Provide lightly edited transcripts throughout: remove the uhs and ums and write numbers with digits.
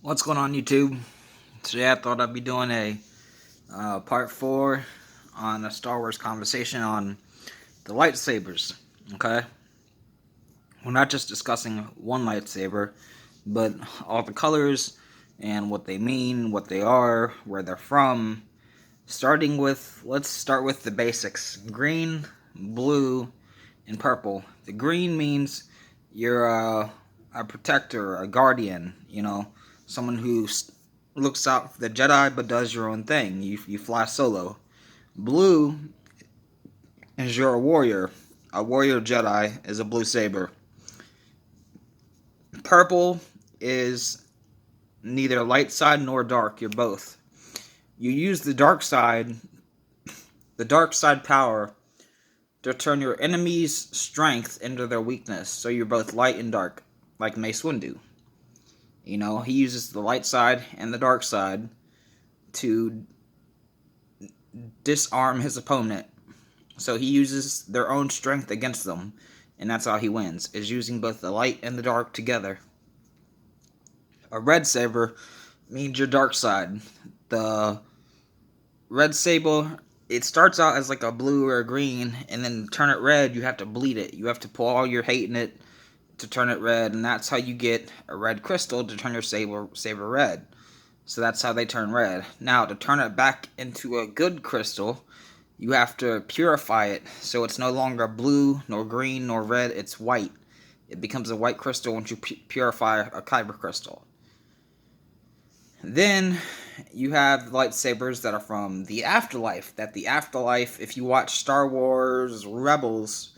What's going on, YouTube? Today I thought I'd be doing a part 4 on a Star Wars conversation on the lightsabers. Okay? We're not just discussing one lightsaber, but all the colors and what they mean, what they are, where they're from. Let's start with the basics. Green, blue, and purple. The green means you're a protector, a guardian, someone who looks out for the Jedi but does your own thing. You fly solo. Blue is you're a warrior. A warrior Jedi is a blue saber. Purple is neither light side nor dark. You're both. You use the dark side power to turn your enemy's strength into their weakness. So you're both light and dark, like Mace Windu. He uses the light side and the dark side to disarm his opponent. So he uses their own strength against them, and that's how he wins, is using both the light and the dark together. A red saber means your dark side. The red saber, it starts out as like a blue or a green, and then turn it red, you have to bleed it. You have to pour all your hate in it to turn it red, and that's how you get a red crystal to turn your saber red. So that's how they turn red. Now, to turn it back into a good crystal, you have to purify it, so it's no longer blue, nor green, nor red, it's white. It becomes a white crystal once you purify a kyber crystal. Then, you have lightsabers that are from the afterlife. If you watch Star Wars Rebels,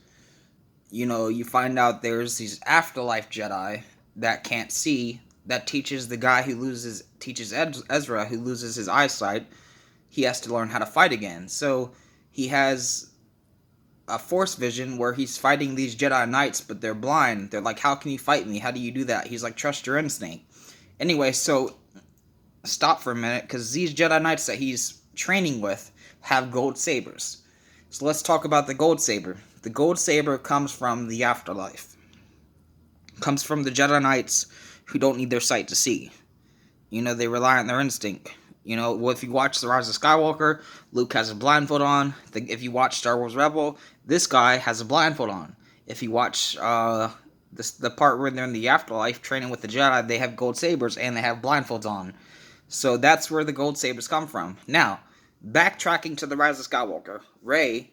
you find out there's these afterlife Jedi that can't see, that teaches the guy teaches Ezra, who loses his eyesight, he has to learn how to fight again. So he has a force vision where he's fighting these Jedi Knights, but they're blind. They're like, how can you fight me? How do you do that? He's like, trust your instinct. Anyway, so stop for a minute, because these Jedi Knights that he's training with have gold sabers. So let's talk about the gold saber. The gold saber comes from the afterlife. It comes from the Jedi Knights who don't need their sight to see. They rely on their instinct. If you watch The Rise of Skywalker, Luke has a blindfold on. If you watch Star Wars Rebel, this guy has a blindfold on. If you watch the part where they're in the afterlife training with the Jedi, they have gold sabers and they have blindfolds on. So that's where the gold sabers come from. Now, backtracking to The Rise of Skywalker, Rey,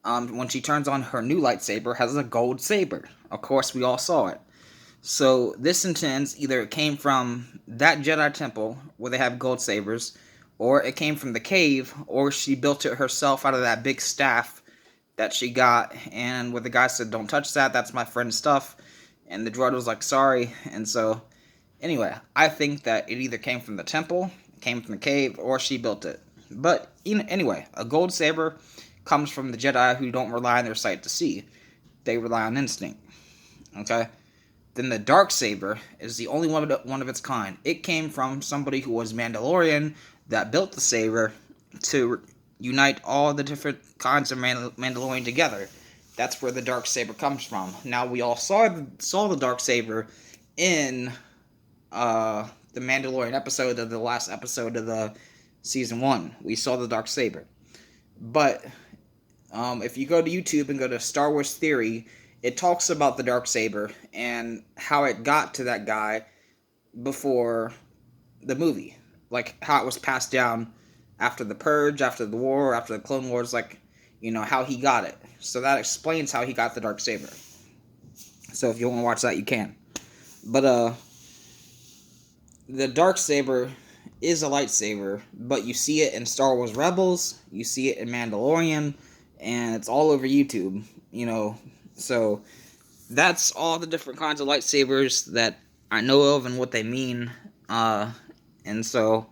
when she turns on her new lightsaber, has a gold saber. Of course, we all saw it. So this intends either it came from that Jedi temple where they have gold sabers, or it came from the cave, or she built it herself out of that big staff that she got, and where the guy said, don't touch that, that's my friend's stuff, and the droid was like, sorry. And so anyway, I think that it either came from the temple, came from the cave, or she built it. But anyway, a gold saber comes from the Jedi who don't rely on their sight to see. They rely on instinct. Okay? Then the dark saber is the only one of its kind. It came from somebody who was Mandalorian that built the saber to unite all the different kinds of Mandalorian together. That's where the dark saber comes from. Now, we all saw the dark saber in the Mandalorian episode of the last episode of the season 1. We saw the dark saber. But if you go to YouTube and go to Star Wars Theory, it talks about the darksaber and how it got to that guy before the movie. Like, how it was passed down after the Purge, after the War, after the Clone Wars, how he got it. So that explains how he got the darksaber. So if you want to watch that, you can. But, the darksaber is a lightsaber, but you see it in Star Wars Rebels, you see it in Mandalorian, and it's all over YouTube, So that's all the different kinds of lightsabers that I know of and what they mean. And so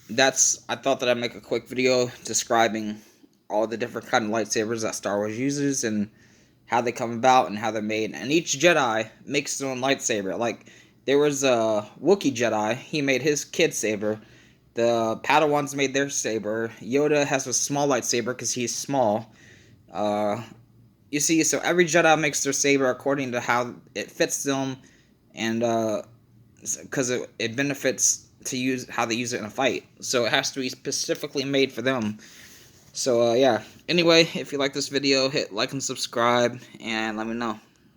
I thought that I'd make a quick video describing all the different kind of lightsabers that Star Wars uses and how they come about and how they're made. And each Jedi makes their own lightsaber. Like, there was a Wookiee Jedi, he made his kid saber. The Padawans made their saber. Yoda has a small lightsaber because he's small. You see, so every Jedi makes their saber according to how it fits them, and because it benefits to use how they use it in a fight. So it has to be specifically made for them. So yeah. Anyway, if you like this video, hit like and subscribe, and let me know.